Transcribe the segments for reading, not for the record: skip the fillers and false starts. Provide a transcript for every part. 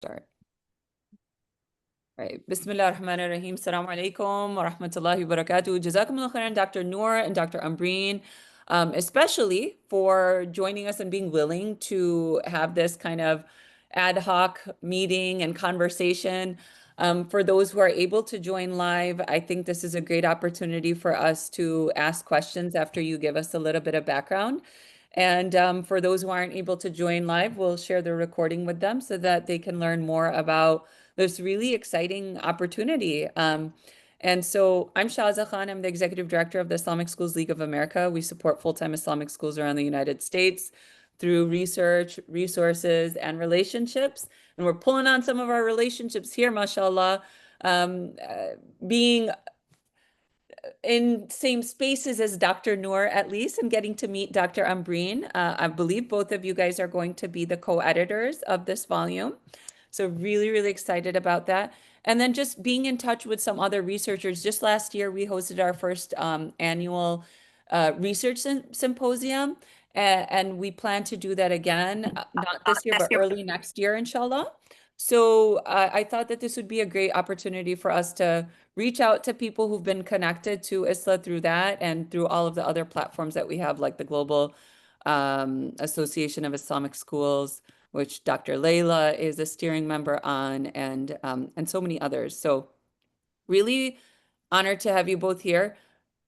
Start. Right. Bismillah ar-Rahman ar-Rahim. Assalamu alaikum wa rahmatullahi wa barakatuh. Jazakumullah khairan, Dr. Noor and Dr. Ambreen, especially for joining us and being willing to have this kind of ad hoc meeting and conversation. For those who are able to join live, I think this is a great opportunity for us to ask questions after you give us a little bit of background. And for those who aren't able to join live, we'll share the recording with them so that they can learn more about this really exciting opportunity. And so I'm Shahza Khan. I'm the Executive Director of the Islamic Schools League of America. We support full-time Islamic schools around the United States through research, resources, and relationships. And we're pulling on some of our relationships here, mashallah, being in same spaces as Dr. Noor, at least, and getting to meet Dr. Ambreen. I believe both of you guys are going to be the co-editors of this volume. So really, really excited about that. And then just being in touch with some other researchers. Just last year, we hosted our first annual research symposium. And we plan to do that again, not this year, but early next year, inshallah. So I thought that this would be a great opportunity for us to reach out to people who've been connected to ISLA through that and through all of the other platforms that we have, like the Global Association of Islamic Schools, which Dr. Layla is a steering member on, and so many others. So really honored to have you both here.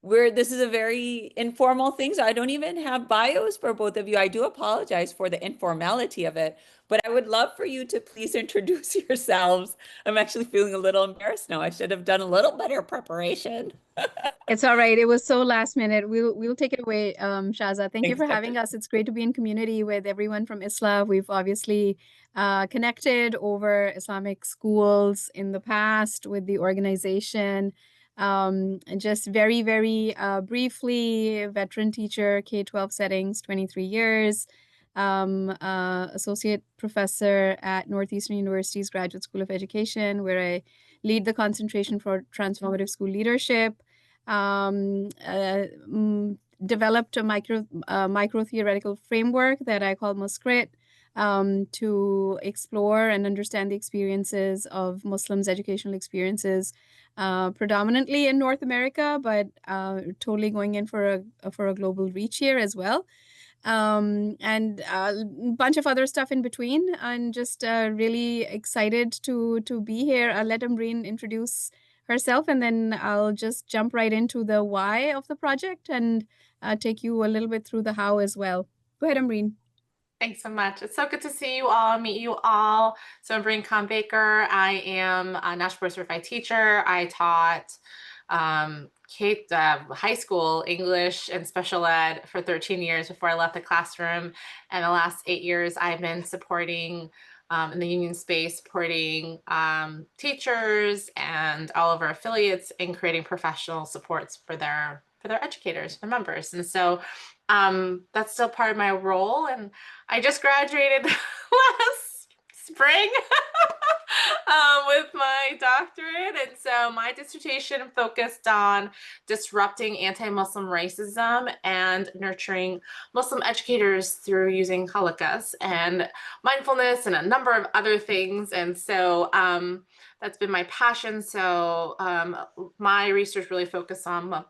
This is a very informal thing, so I don't even have bios for both of you. I do apologize for the informality of it, but I would love for you to please introduce yourselves. I'm actually feeling a little embarrassed now. I should have done a little better preparation. It's all right. It was so last minute. We'll take it away, Shahza. Thank you for having us. It's great to be in community with everyone from ISLA. We've obviously connected over Islamic schools in the past with the organization. And just very, very briefly, veteran teacher, K-12 settings, 23 years, associate professor at Northeastern University's Graduate School of Education, where I lead the concentration for transformative school leadership. Developed a micro theoretical framework that I call Muskrit, to explore and understand the experiences of Muslims' educational experiences, predominantly in North America, but totally going in for a global reach here as well. And a bunch of other stuff in between, and just really excited to be here. I'll let Ambereen introduce herself, and then I'll just jump right into the why of the project and take you a little bit through the how as well. Go ahead, Ambereen. Thanks so much. It's so good to see you all, meet you all. So I'm Ambereen Khan Baker. I am a National Board Certified teacher. I taught high school English and special ed for 13 years before I left the classroom. And the last 8 years, I've been supporting in the union space, supporting teachers and all of our affiliates in creating professional supports for their educators, their members. And so that's still part of my role. And I just graduated last spring with my doctorate. And so my dissertation focused on disrupting anti-Muslim racism and nurturing Muslim educators through using halaqas and mindfulness and a number of other things. And so that's been my passion. So my research really focused on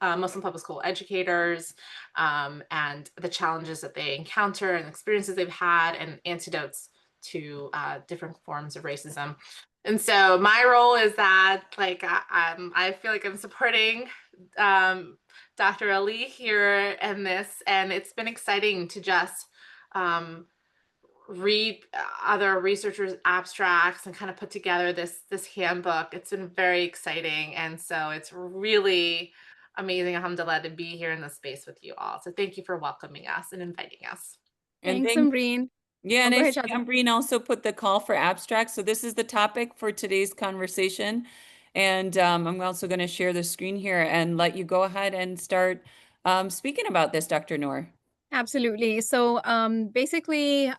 Muslim public school educators and the challenges that they encounter and experiences they've had and antidotes to different forms of racism. And so my role is that, like, I feel like I'm supporting Dr. Ali here in this, and it's been exciting to just read other researchers' abstracts and kind of put together this handbook. It's been very exciting, and so it's really amazing, alhamdulillah, to be here in this space with you all. So thank you for welcoming us and inviting us. Thanks, Ambereen. Yeah, and Ambereen also put the call for abstracts. So this is the topic for today's conversation. And I'm also going to share the screen here and let you go ahead and start speaking about this, Dr. Noor. Absolutely. So basically,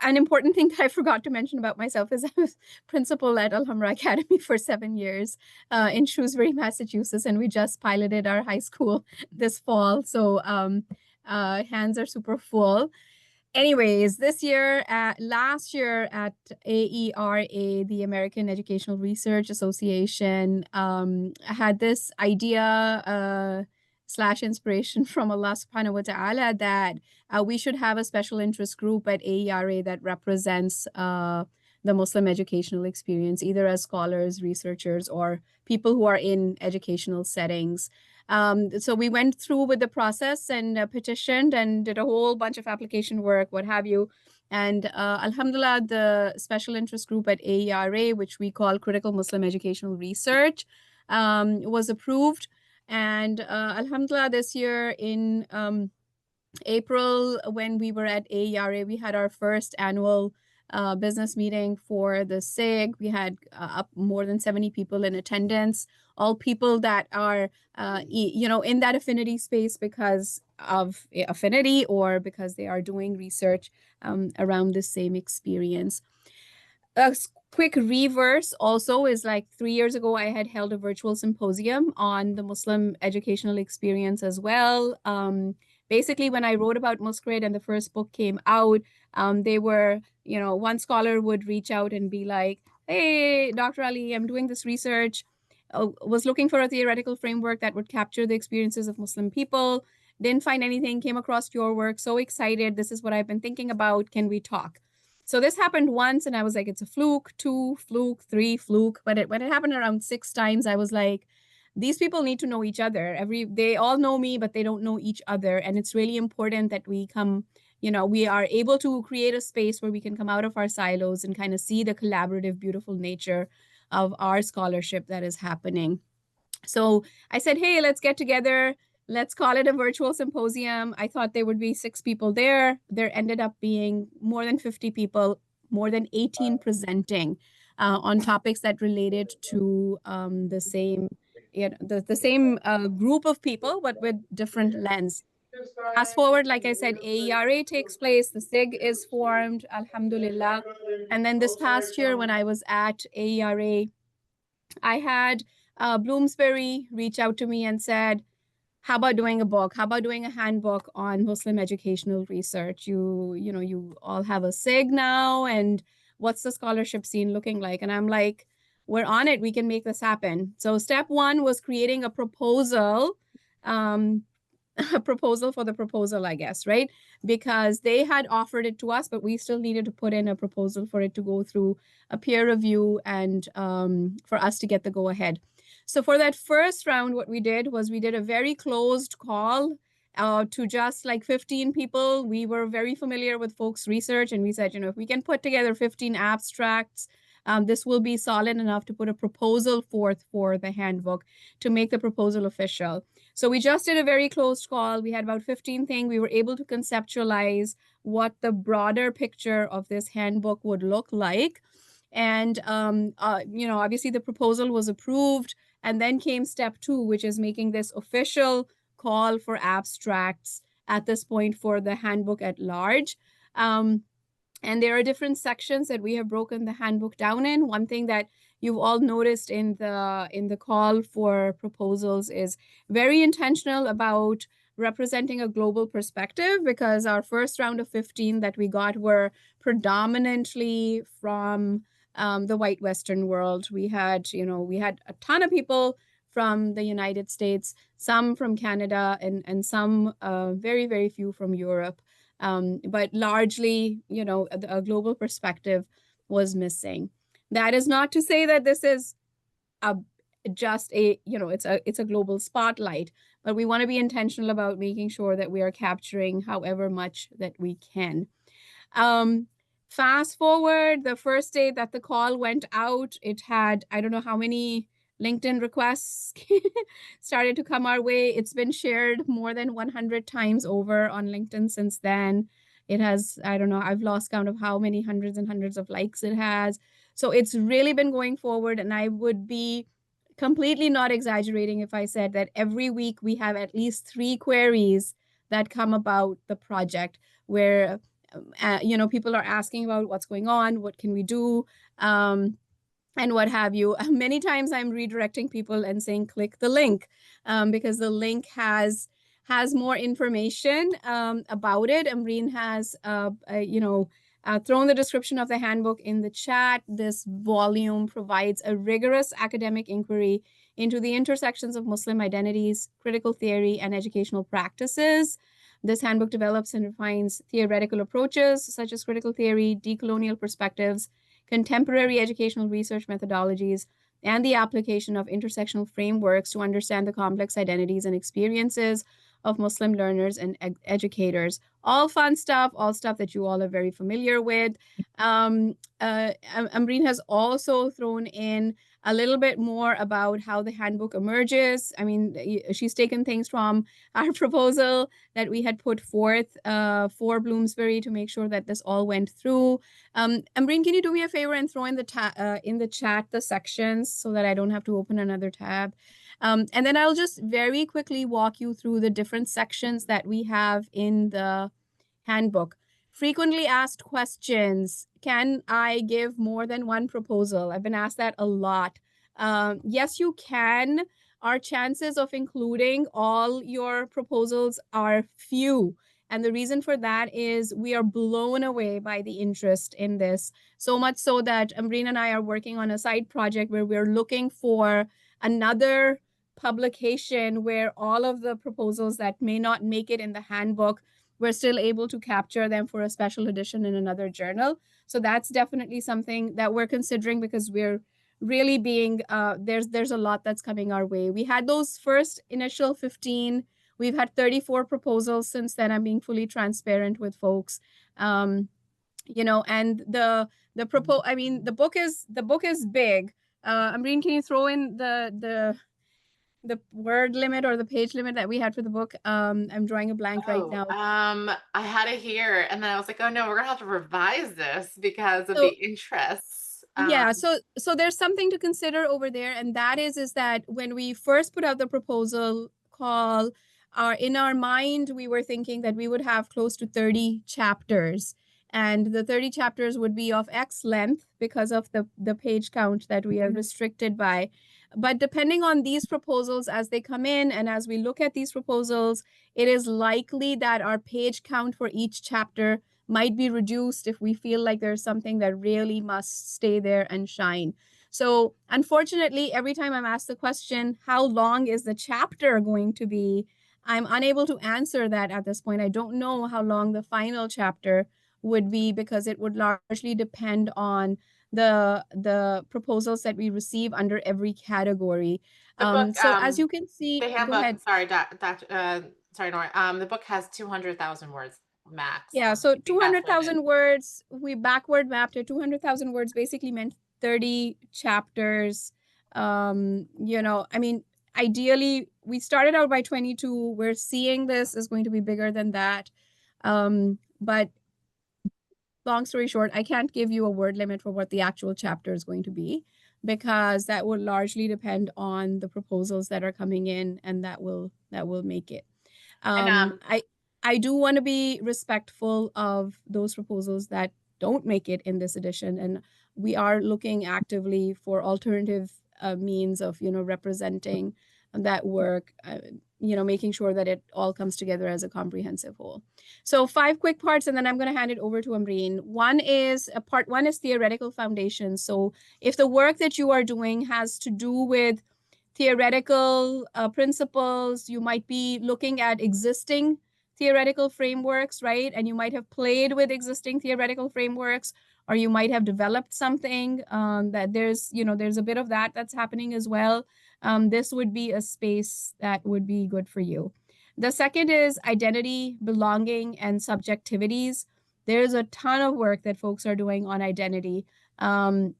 an important thing that I forgot to mention about myself is I was principal at Al-Hamra Academy for 7 years in Shrewsbury, Massachusetts, and we just piloted our high school this fall. So hands are super full. Anyways, last year at AERA, the American Educational Research Association, I had this idea slash inspiration from Allah subhanahu wa ta'ala that we should have a special interest group at AERA that represents the Muslim educational experience, either as scholars, researchers, or people who are in educational settings. So we went through with the process and petitioned and did a whole bunch of application work, what have you. And Alhamdulillah, the special interest group at AERA, which we call Critical Muslim Educational Research, was approved. And Alhamdulillah, this year in April, when we were at AERA, we had our first annual business meeting for the SIG. We had up more than 70 people in attendance, all people that are, in that affinity space because of affinity or because they are doing research around the same experience. A quick reverse also is like 3 years ago, I had held a virtual symposium on the Muslim educational experience as well. Basically, when I wrote about Muscrit and the first book came out, they were, one scholar would reach out and be like, hey, Dr. Ali, I'm doing this research, was looking for a theoretical framework that would capture the experiences of Muslim people, didn't find anything, came across your work, so excited, this is what I've been thinking about, can we talk? So this happened once and I was like, it's a fluke, 2 fluke, 3 fluke. But when it happened around 6 times, I was like, these people need to know each other. They all know me, but they don't know each other. And it's really important that we we are able to create a space where we can come out of our silos and kind of see the collaborative, beautiful nature of our scholarship that is happening. So I said, hey, let's get together. Let's call it a virtual symposium. I thought there would be 6 people there. There ended up being more than 50 people, more than 18 presenting on topics that related to the same, the same group of people, but with different lens. Fast forward, like I said, AERA takes place, the SIG is formed, alhamdulillah. And then this past year when I was at AERA, I had Bloomsbury reach out to me and said, how about doing a book? How about doing a handbook on Muslim educational research? You all have a SIG now, and what's the scholarship scene looking like? And I'm like, we're on it. We can make this happen. So step 1 was creating a proposal, a proposal for the proposal, I guess, right? Because they had offered it to us, but we still needed to put in a proposal for it to go through a peer review and for us to get the go ahead. So for that first round, what we did was we did a very closed call to just like 15 people. We were very familiar with folks' research, and we said, if we can put together 15 abstracts, this will be solid enough to put a proposal forth for the handbook to make the proposal official. So we just did a very closed call. We had about 15 things. We were able to conceptualize what the broader picture of this handbook would look like. And, obviously the proposal was approved. And then came step 2, which is making this official call for abstracts at this point for the handbook at large. And there are different sections that we have broken the handbook down in. One thing that you've all noticed in the call for proposals is very intentional about representing a global perspective, because our first round of 15 that we got were predominantly from the white Western world. We had a ton of people from the United States, some from Canada, and some very, very few from Europe. But largely, a global perspective was missing. That is not to say that this is it's a global spotlight, but we want to be intentional about making sure that we are capturing however much that we can. Fast forward, the first day that the call went out, it had, I don't know how many LinkedIn requests started to come our way. It's been shared more than 100 times over on LinkedIn since then. It has, I don't know, I've lost count of how many hundreds and hundreds of likes it has. So it's really been going forward, and I would be completely not exaggerating if I said that every week we have at least 3 queries that come about the project where people are asking about what's going on, what can we do, and what have you. Many times I'm redirecting people and saying, click the link, because the link has has more information about it. Ambereen has, thrown the description of the handbook in the chat. This volume provides a rigorous academic inquiry into the intersections of Muslim identities, critical theory, and educational practices. This handbook develops and refines theoretical approaches such as critical theory, decolonial perspectives, contemporary educational research methodologies, and the application of intersectional frameworks to understand the complex identities and experiences of Muslim learners and educators. All fun stuff, all stuff that you all are very familiar with. Ambereen has also thrown in a little bit more about how the handbook emerges. I mean, she's taken things from our proposal that we had put forth for Bloomsbury to make sure that this all went through. Ambereen, can you do me a favor and throw in the chat the sections so that I don't have to open another tab? And then I'll just very quickly walk you through the different sections that we have in the handbook. Frequently asked questions. Can I give more than one proposal? I've been asked that a lot. Yes, you can. Our chances of including all your proposals are few. And the reason for that is we are blown away by the interest in this. So much so that Ambereen and I are working on a side project where we're looking for another publication where all of the proposals that may not make it in the handbook, we're still able to capture them for a special edition in another journal. So that's definitely something that we're considering because we're really being, there's a lot that's coming our way. We had those first initial 15. We've had 34 proposals since then. I'm being fully transparent with folks. And the book is big. Ambereen, can you throw in the word limit or the page limit that we had for the book? I'm drawing a blank right now. I had it here and then I was like, oh no, we're gonna have to revise this because of the interests. Yeah, so there's something to consider over there, and that is that when we first put out the proposal call, in our mind, we were thinking that we would have close to 30 chapters, and the 30 chapters would be of X length because of the page count that we are restricted by. But depending on these proposals as they come in and as we look at these proposals, it is likely that our page count for each chapter might be reduced if we feel like there's something that really must stay there and shine. So unfortunately, every time I'm asked the question, how long is the chapter going to be? I'm unable to answer that at this point. I don't know how long the final chapter would be because it would largely depend on the proposals that we receive under every category. So as you can see, the handbook, go ahead. Sorry, Nora. The book has 200,000 words max. Yeah, so 200,000 words, we backward mapped it. 200,000 words basically meant 30 chapters. Ideally, we started out by 22. We're seeing this is going to be bigger than that. But long story short, I can't give you a word limit for what the actual chapter is going to be because that will largely depend on the proposals that are coming in, and that will make it. I do want to be respectful of those proposals that don't make it in this edition, and we are looking actively for alternative means of representing that work, making sure that it all comes together as a comprehensive whole. So 5 quick parts, and then I'm going to hand it over to Ambereen. Part one is theoretical foundation. So if the work that you are doing has to do with theoretical principles, you might be looking at existing theoretical frameworks, right? And you might have played with existing theoretical frameworks, or you might have developed something that there's a bit of that's happening as well. This would be a space that would be good for you. The second is identity, belonging, and subjectivities. There's a ton of work that folks are doing on identity, a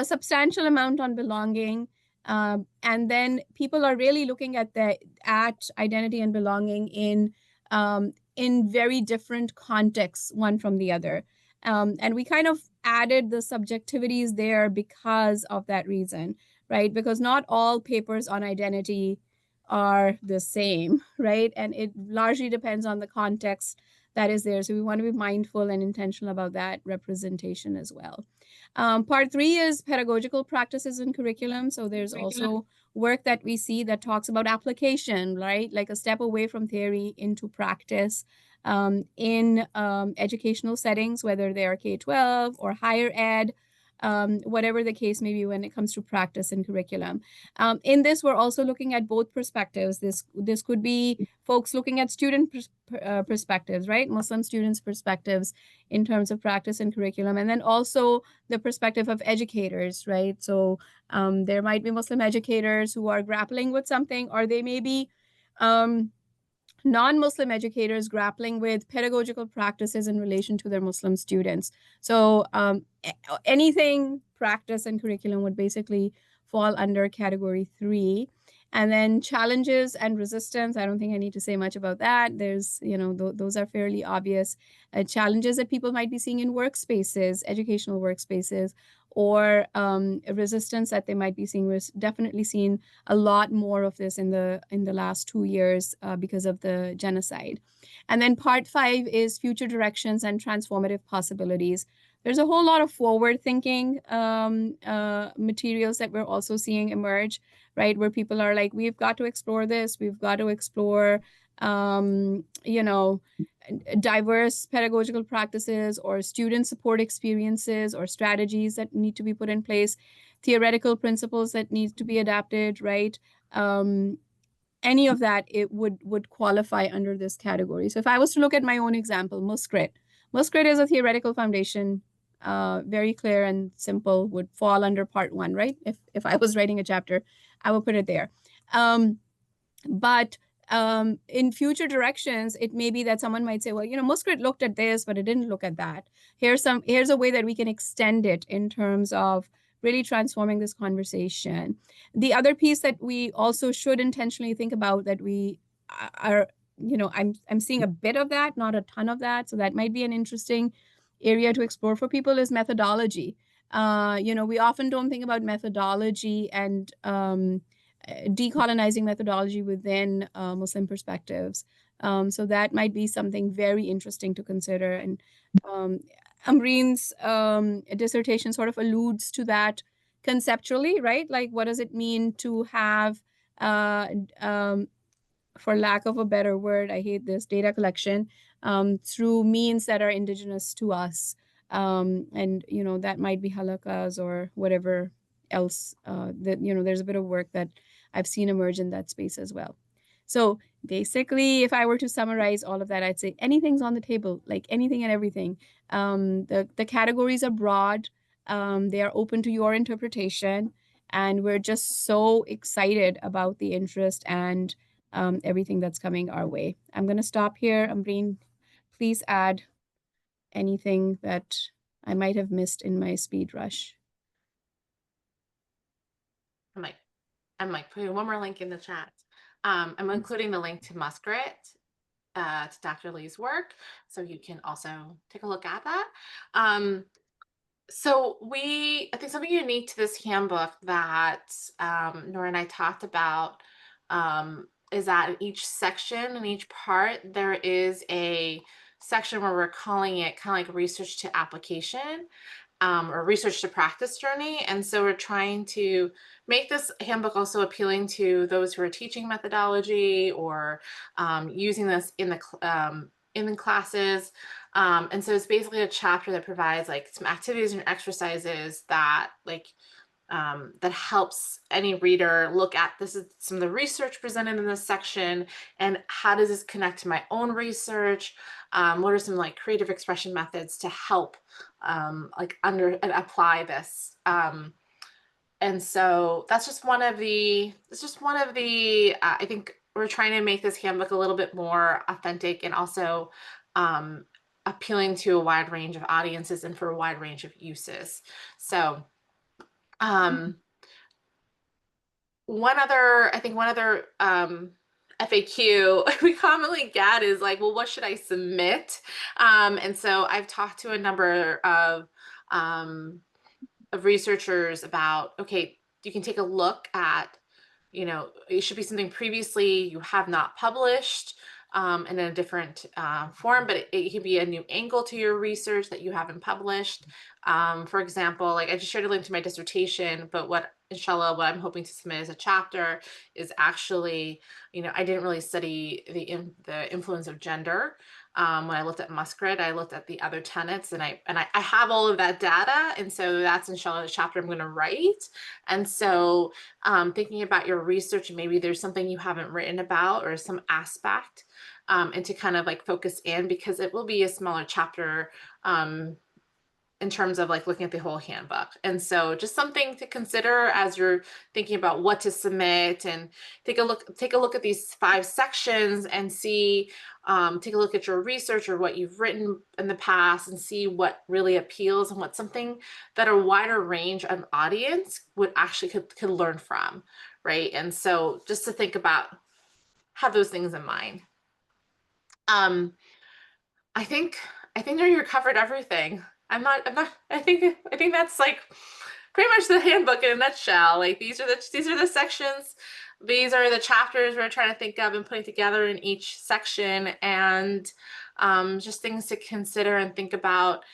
substantial amount on belonging, and then people are really looking at identity and belonging in very different contexts, one from the other. And we kind of added the subjectivities there because of that reason, right? Because not all papers on identity are the same, right? And it largely depends on the context that is there. So we want to be mindful and intentional about that representation as well. Part 3 is pedagogical practices and curriculum. So there's also work that we see that talks about application, right? Like a step away from theory into practice in educational settings, whether they are K-12 or higher ed, whatever the case may be when it comes to practice and curriculum. In this, we're also looking at both perspectives. This could be folks looking at student perspectives, right? Muslim students' perspectives in terms of practice and curriculum, and then also the perspective of educators, right? So there might be Muslim educators who are grappling with something, or they may be non-Muslim educators grappling with pedagogical practices in relation to their Muslim students. So anything practice and curriculum would basically fall under category 3. And then challenges and resistance, I don't think I need to say much about that. There's, those are fairly obvious challenges that people might be seeing in workspaces, educational workspaces, or resistance that they might be seeing. We're definitely seeing a lot more of this in the last 2 years because of the genocide. And then part 5 is future directions and transformative possibilities. There's a whole lot of forward-thinking materials that we're also seeing emerge, right? Where people are like, we've got to explore this, we've got to explore, diverse pedagogical practices or student support experiences or strategies that need to be put in place, theoretical principles that need to be adapted, right? Any of that, it would qualify under this category. So if I was to look at my own example, Muskrit is a theoretical foundation, very clear and simple, would fall under part 1, right? If I was writing a chapter, I would put it there. But in future directions, it may be that someone might say, well, Muskrit looked at this, but it didn't look at that. Here's a way that we can extend it in terms of really transforming this conversation. The other piece that we also should intentionally think about that we are, I'm seeing a bit of that, not a ton of that. So that might be an interesting area to explore for people is methodology. We often don't think about methodology and decolonizing methodology within Muslim perspectives. So that might be something very interesting to consider. And Ambereen's dissertation sort of alludes to that conceptually, right? Like, what does it mean to have, for lack of a better word, I hate this, data collection through means that are indigenous to us. And, that might be halakas or whatever else that, there's a bit of work that I've seen emerge in that space as well. So basically, if I were to summarize all of that, I'd say anything's on the table, like anything and everything. The categories are broad. They are open to your interpretation. And we're just so excited about the interest and everything that's coming our way. I'm going to stop here. Ambereen, please add anything that I might have missed in my speed rush. I'm putting one more link in the chat. I'm including the link to Muskrit, to Dr. Lee's work, so you can also take a look at that. So I think something unique to this handbook that Noor and I talked about is that in each section, in each part, there is a section where we're calling it kind of like research to application. Or research to practice journey. And so we're trying to make this handbook also appealing to those who are teaching methodology or using this in the classes. And so it's basically a chapter that provides like some activities and exercises that that helps any reader look at this is some of the research presented in this section and how does this connect to my own research? What are some like creative expression methods to help apply this? And so that's just one of the, I think we're trying to make this handbook a little bit more authentic and also appealing to a wide range of audiences and for a wide range of uses. So one other FAQ we commonly get is like, well, what should I submit? And so I've talked to a number of researchers about, okay, you can take a look at, it should be something previously you have not published. in a different form, but it could be a new angle to your research that you haven't published. For example, like I just shared a link to my dissertation, but inshallah, what I'm hoping to submit as a chapter is actually, I didn't really study the influence of gender. When I looked at Muskrat, I looked at the other tenets, and I have all of that data, and so that's inshallah the chapter I'm going to write. And so, thinking about your research, maybe there's something you haven't written about or some aspect, and to kind of like focus in, because it will be a smaller chapter. In terms of like looking at the whole handbook. And so just something to consider as you're thinking about what to submit, and take a look at these 5 sections and see, take a look at your research or what you've written in the past, and see what really appeals and what's something that a wider range of audience would actually could learn from, right? And so just to think about, have those things in mind. I think you covered everything. I think that's like pretty much the handbook in a nutshell. Like these are the sections, these are the chapters we're trying to think of and putting together in each section, and just things to consider and think about.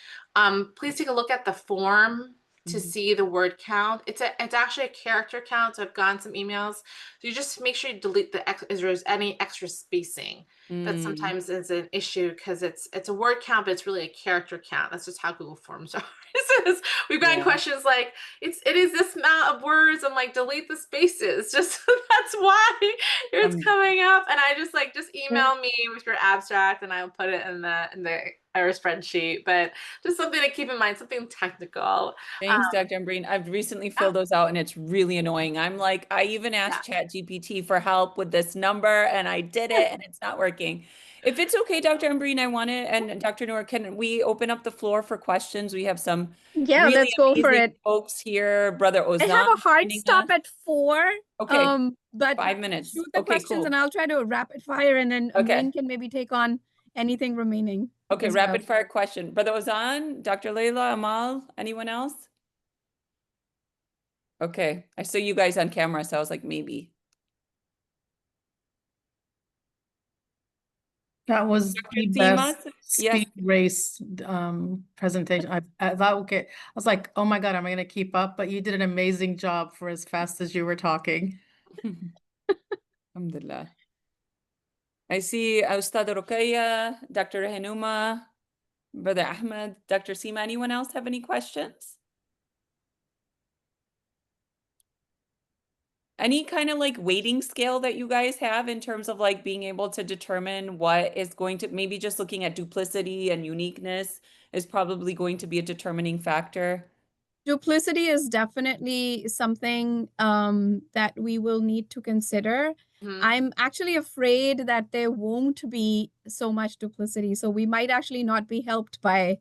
Please take a look at the form to see the word count. It's actually a character count. So I've gotten some emails. So you just make sure you delete if there's any extra spacing. That sometimes is an issue, because it's a word count, but it's really a character count. That's just how Google Forms are. We've gotten questions like, it is this amount of words. I'm like, delete the spaces. Just that's why it's coming up. And I just email me with your abstract, and I'll put it in the our spreadsheet. But just something to keep in mind, something technical. Thanks, Dr. Ambereen. I've recently filled those out, and it's really annoying. I'm like, I even asked ChatGPT for help with this number, and I did it, and it's not working. If it's okay, Dr. Ambereen, I want to, and Dr. Noor, can we open up the floor for questions? We have some really let's go for amazing it. folks here. Brother Ozan. I have a hard stop at 4. Okay. But 5 minutes. shoot the Okay, questions, cool. and I'll try to rapid fire, and then Ambereen can maybe take on anything remaining. Okay, rapid fire question. Brother Ozan, Dr. Layla, Amal, anyone else? Okay, I saw you guys on camera, so I was like, maybe. That was Dr. the Seema? best Yes. speed race presentation. I was like, oh my God, am I going to keep up? But you did an amazing job for as fast as you were talking. Alhamdulillah. I see Ustad Ruqayya, Dr. Hanuma, Brother Ahmed, Dr. Seema. Anyone else have any questions? Any kind of like weighting scale that you guys have in terms of like being able to determine what is going to, maybe just looking at duplicity and uniqueness is probably going to be a determining factor? Duplicity is definitely something that we will need to consider. I'm actually afraid that there won't be so much duplicity. So we might actually not be helped by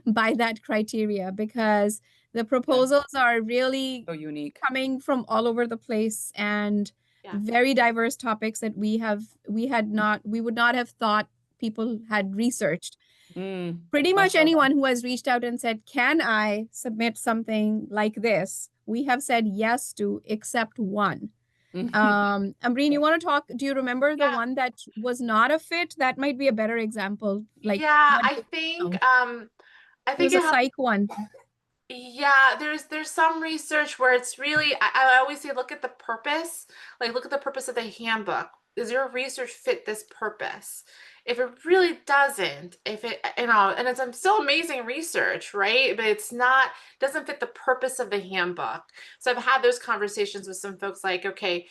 by that criteria, because the proposals are really So unique. coming from all over the place, and very diverse topics that we would not have thought people had researched. Pretty much anyone who has reached out and said, can I submit something like this? We have said yes to, except one. Ambereen, you want to talk? Do you remember the one that was not a fit? That might be a better example. Like, I think it was a psych one. Yeah, there's some research where it's really, I always say, look at the purpose, like look at the purpose of the handbook. Does your research fit this purpose? If it really doesn't, if it, and it's still amazing research, right? But it's not, doesn't fit the purpose of the handbook. So I've had those conversations with some folks like, okay,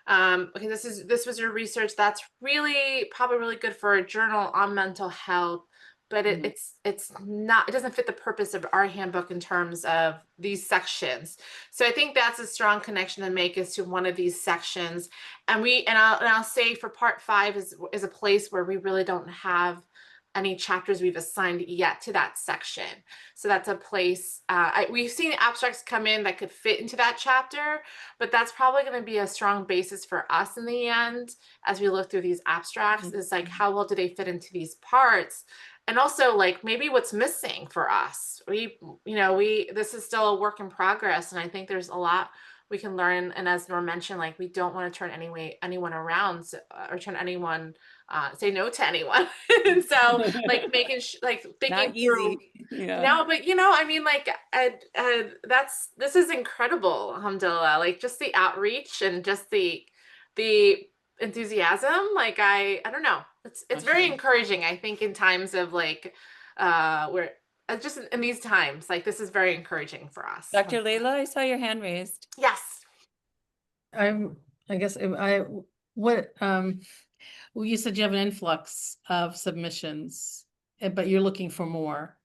this was your research. That's probably really good for a journal on mental health, but it's not, it doesn't fit the purpose of our handbook in terms of these sections. So I think that's a strong connection to make is to one of these sections. And I'll say for part 5 is a place where we really don't have any chapters we've assigned yet to that section. So that's a place, we've seen abstracts come in that could fit into that chapter, but that's probably going to be a strong basis for us in the end as we look through these abstracts, is like, how well do they fit into these parts? And also, like, maybe what's missing for us. This is still a work in progress, and I think there's a lot we can learn. And as Noor mentioned, like, we don't want to turn anyone around, or turn anyone, say no to anyone. And so, like, like thinking Not through. easy. Yeah. No, but I mean, like, this is incredible, alhamdulillah. Like, just the outreach and just the enthusiasm. Like, I don't know. It's very Mashallah. encouraging. I think in times of like, where just in these times, like, this is very encouraging for us. Dr. Layla, I saw your hand raised. Yes. I guess what well, you said you have an influx of submissions, but you're looking for more.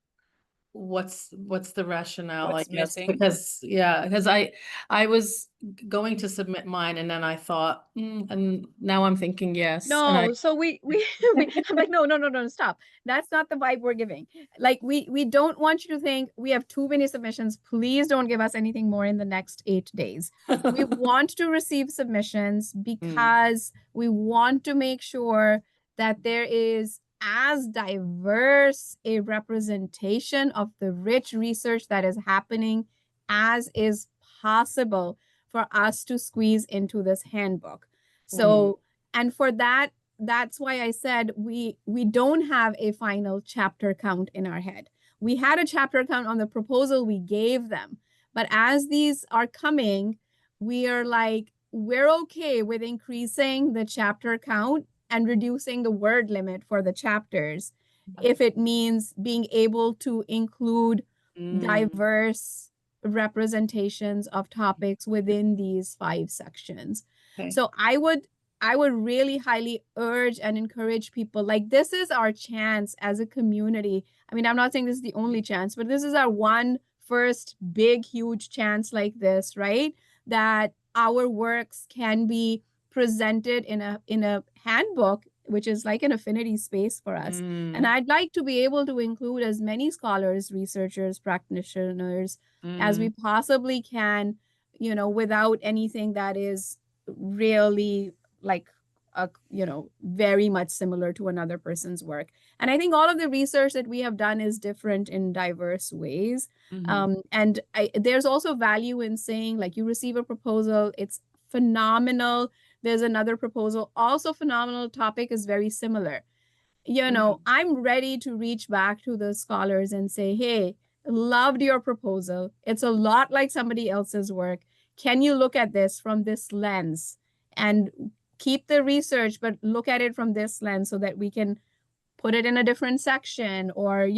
What's the rationale, I What's guess? missing? Because I was going to submit mine and then I thought, and now I'm thinking yes. And No, so we I'm like, no, stop. That's not the vibe we're giving. Like, we don't want you to think we have too many submissions. Please don't give us anything more in the next 8 days. We want to receive submissions because we want to make sure that there is as diverse a representation of the rich research that is happening as is possible for us to squeeze into this handbook. So, and for that, that's why I said we don't have a final chapter count in our head. We had a chapter count on the proposal we gave them, but as these are coming, we are like, we're okay with increasing the chapter count and reducing the word limit for the chapters if it means being able to include diverse representations of topics within these 5 sections. Okay. So I would really highly urge and encourage people, like, this is our chance as a community. I mean, I'm not saying this is the only chance, but this is our first big, huge chance like this, right? That our works can be presented in a handbook, which is like an affinity space for us. And I'd like to be able to include as many scholars, researchers, practitioners as we possibly can, without anything that is really like very much similar to another person's work. And I think all of the research that we have done is different in diverse ways. And there's also value in saying, like, you receive a proposal, it's phenomenal. There's another proposal, also phenomenal, topic is very similar. I'm ready to reach back to the scholars and say, hey, loved your proposal. It's a lot like somebody else's work. Can you look at this from this lens and keep the research, but look at it from this lens so that we can put it in a different section or,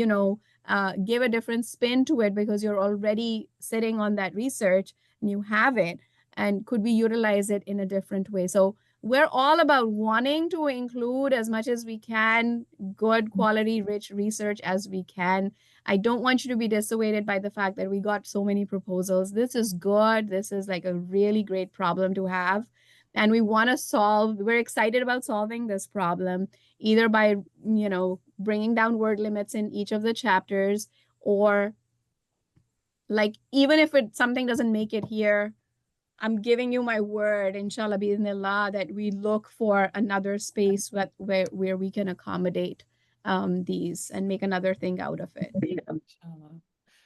give a different spin to it because you're already sitting on that research and you have it. And could we utilize it in a different way? So we're all about wanting to include as much as we can, good quality, rich research as we can. I don't want you to be dissuaded by the fact that we got so many proposals. This is good. This is like a really great problem to have. And we want to we're excited about solving this problem, either by, bringing down word limits in each of the chapters, or like, even if something doesn't make it here, I'm giving you my word, inshallah, bi'idhnillah, that we look for another space where we can accommodate these and make another thing out of it.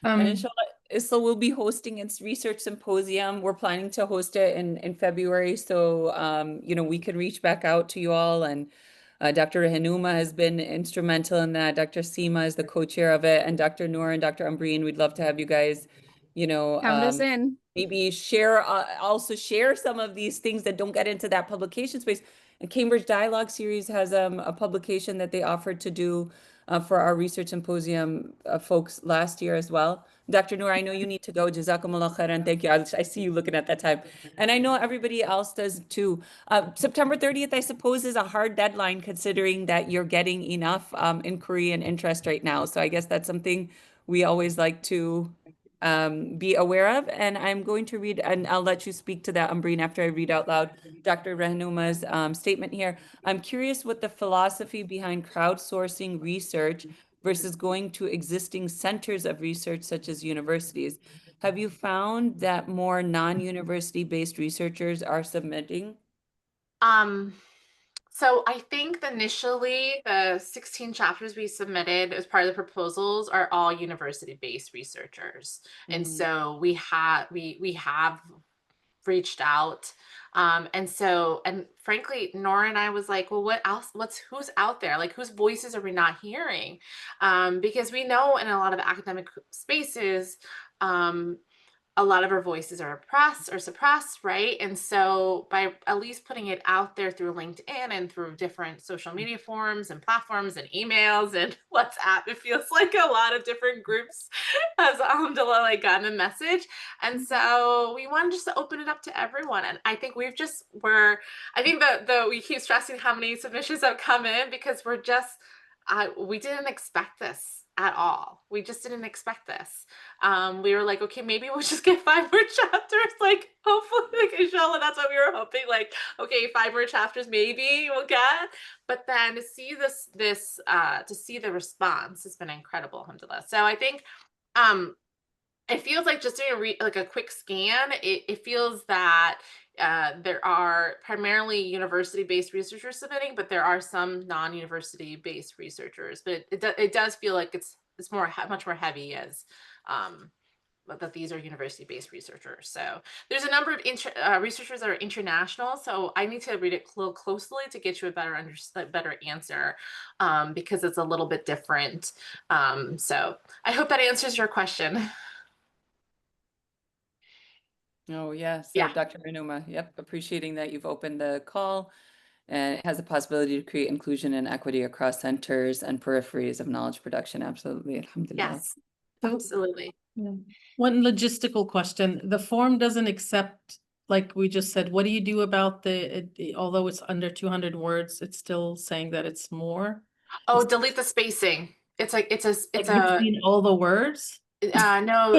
And inshallah, ISLA will be hosting its research symposium. We're planning to host it in February. So, we can reach back out to you all. And Dr. Hanuma has been instrumental in that. Dr. Seema is the co-chair of it. And Dr. Noor and Dr. Ambreen, we'd love to have you guys, Count us in. maybe also share some of these things that don't get into that publication space. And Cambridge Dialogue Series has a publication that they offered to do for our research symposium folks last year as well. Dr. Noor, I know you need to go. Jazakumullah khairan. Thank you. I see you looking at that time. And I know everybody else does too. September 30th, I suppose, is a hard deadline considering that you're getting enough inquiry and interest right now. So I guess that's something we always like to be aware of. And I'm going to read, and I'll let you speak to that, Ambreen, after I read out loud Dr. Rahnuma's statement here. I'm curious what the philosophy behind crowdsourcing research versus going to existing centers of research such as universities. Have you found that more non-university based researchers are submitting? So I think initially the 16 chapters we submitted as part of the proposals are all university-based researchers. And so we have reached out. And frankly, Nora and I was like, well, what else, who's out there? Like, whose voices are we not hearing? Because we know in a lot of academic spaces, a lot of our voices are oppressed or suppressed, right? And so by at least putting it out there through LinkedIn and through different social media forums and platforms and emails and WhatsApp, it feels like a lot of different groups has alhamdulillah like gotten a message. And so we wanted just to open it up to everyone. And I think I think we keep stressing how many submissions have come in because we didn't expect this at all. We just didn't expect this. We were like, okay, maybe we'll just get 5 more chapters. Like, hopefully, like, inshallah, that's what we were hoping. Like, okay, 5 more chapters, maybe we'll get. But then to see to see the response has been incredible, alhamdulillah. So I think, it feels like just doing a quick scan. It feels that there are primarily university-based researchers submitting, but there are some non-university-based researchers. But it does feel like it's much more heavy as that these are university-based researchers. So there's a number of researchers that are international. So I need to read it closely to get you a better answer because it's a little bit different. So I hope that answers your question. Oh, yeah. So Yeah. Dr. Renuma, yep, appreciating that you've opened the call and it has the possibility to create inclusion and equity across centers and peripheries of knowledge production. Absolutely. Alhamdulillah. Yes, absolutely. One logistical question. The form doesn't accept, like we just said, what do you do about although it's under 200 words, it's still saying that it's more? Oh, delete the spacing. It's like Between all the words? no,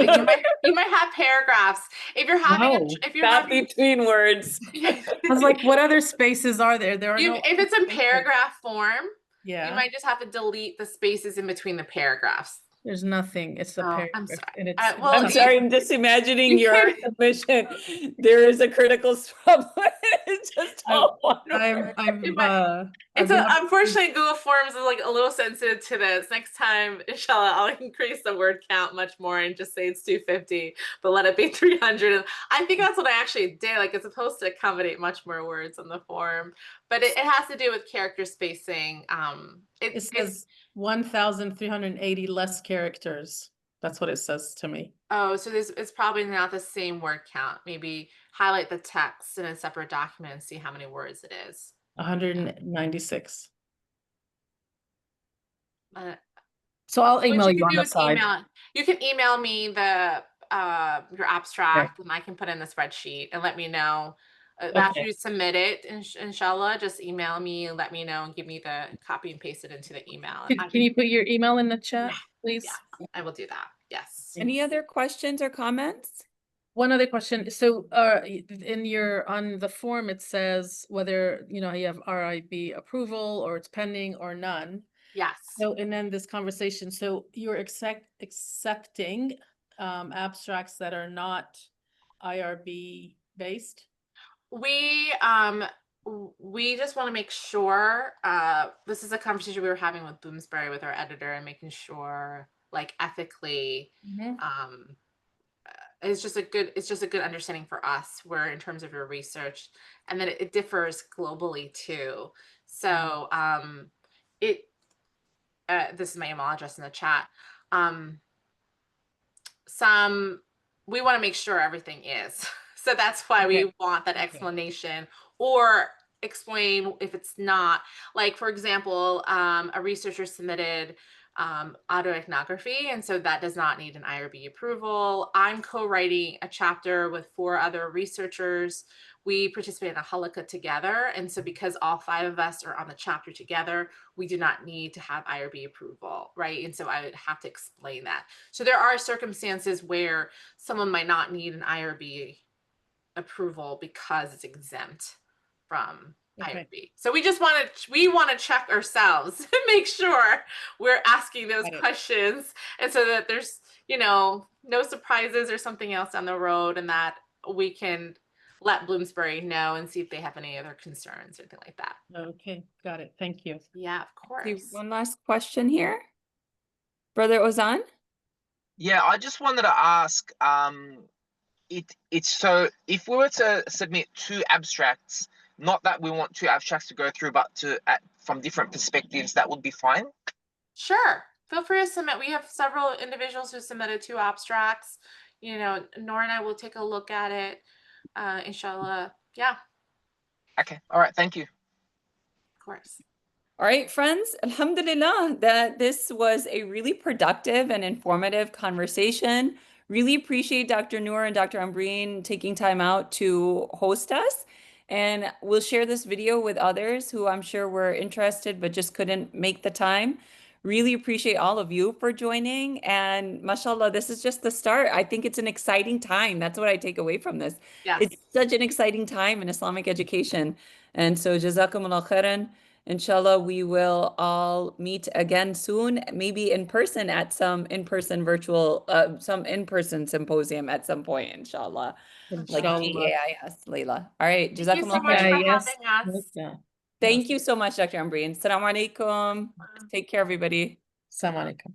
you might have paragraphs. If you're having No, Not between words. I was like, what other spaces are there? There are no. if it's in paragraph form, Yeah. you might just have to delete the spaces in between the paragraphs. There's nothing. It's a Oh, paragraph. I'm sorry. And it's, Well, I'm sorry, I'm just imagining your submission. There is a critical problem. It's just all one word. Unfortunately, Google Forms is like a little sensitive to this. Next time, inshallah, I'll increase the word count much more and just say it's 250, but let it be 300. I think that's what I actually did. Like, it's supposed to accommodate much more words on the form, but it has to do with character spacing. it says 1,380 less characters. That's what it says to me. Oh, so it's probably not the same word count. Maybe highlight the text in a separate document and see how many words it is. 196. So I'll email you on the side. You can email me your abstract, and I can put in the spreadsheet and let me know. After you submit it, inshallah, just email me and let me know and give me the copy and paste it into the email. Can you put your email in the chat, please? Yeah, I will do that. Yes. Any other questions or comments? One other question. So on the form, it says whether, you have RIB approval or it's pending or none. Yes. So, and then this conversation, so you're accepting abstracts that are not IRB based? We just want to make sure, this is a conversation we were having with Bloomsbury with our editor and making sure, like, ethically, it's just a good understanding for us where in terms of your research, and then it differs globally too. So this is my email address in the chat. We want to make sure everything is. So that's why we want that explanation, or explain if it's not. Like, for example, a researcher submitted autoethnography, and so that does not need an IRB approval. I'm co-writing a chapter with 4 other researchers. We participate in a halakha together, and so because all 5 of us are on the chapter together, we do not need to have IRB approval, right? And so I would have to explain that. So there are circumstances where someone might not need an IRB approval because it's exempt from IRB. So we want to check ourselves and make sure we're asking those questions, and so that there's no surprises or something else down the road, and that we can let Bloomsbury know and see if they have any other concerns or anything like that. Okay, got it. Thank you. Yeah, of course. One last question here. Brother Ozan? Yeah, I just wanted to ask, it's so if we were to submit 2 abstracts, not that we want 2 abstracts to go through, but from different perspectives, that would be fine. Sure. Feel free to submit. We have several individuals who submitted 2 abstracts. You know, Nora and I will take a look at it. Inshallah. Yeah, Okay. All right. Thank you. of course. All right, friends, alhamdulillah, that this was a really productive and informative conversation. Really appreciate Dr. Noor and Dr. Ambreen taking time out to host us. And we'll share this video with others who I'm sure were interested but just couldn't make the time. Really appreciate all of you for joining. And mashallah, this is just the start. I think it's an exciting time. That's what I take away from this. Yes. It's such an exciting time in Islamic education. And so jazakumullah khairan. Inshallah, we will all meet again soon, maybe in person at some in-person symposium at some point, inshallah. Like Inshallah. GAIS, Layla. All right, Thank you so jazakumullah much khair. for Yes. having us. Yeah. Thank you so much, Dr. Ambreen. Assalamu alaikum. Take care, everybody. Assalamu alaikum.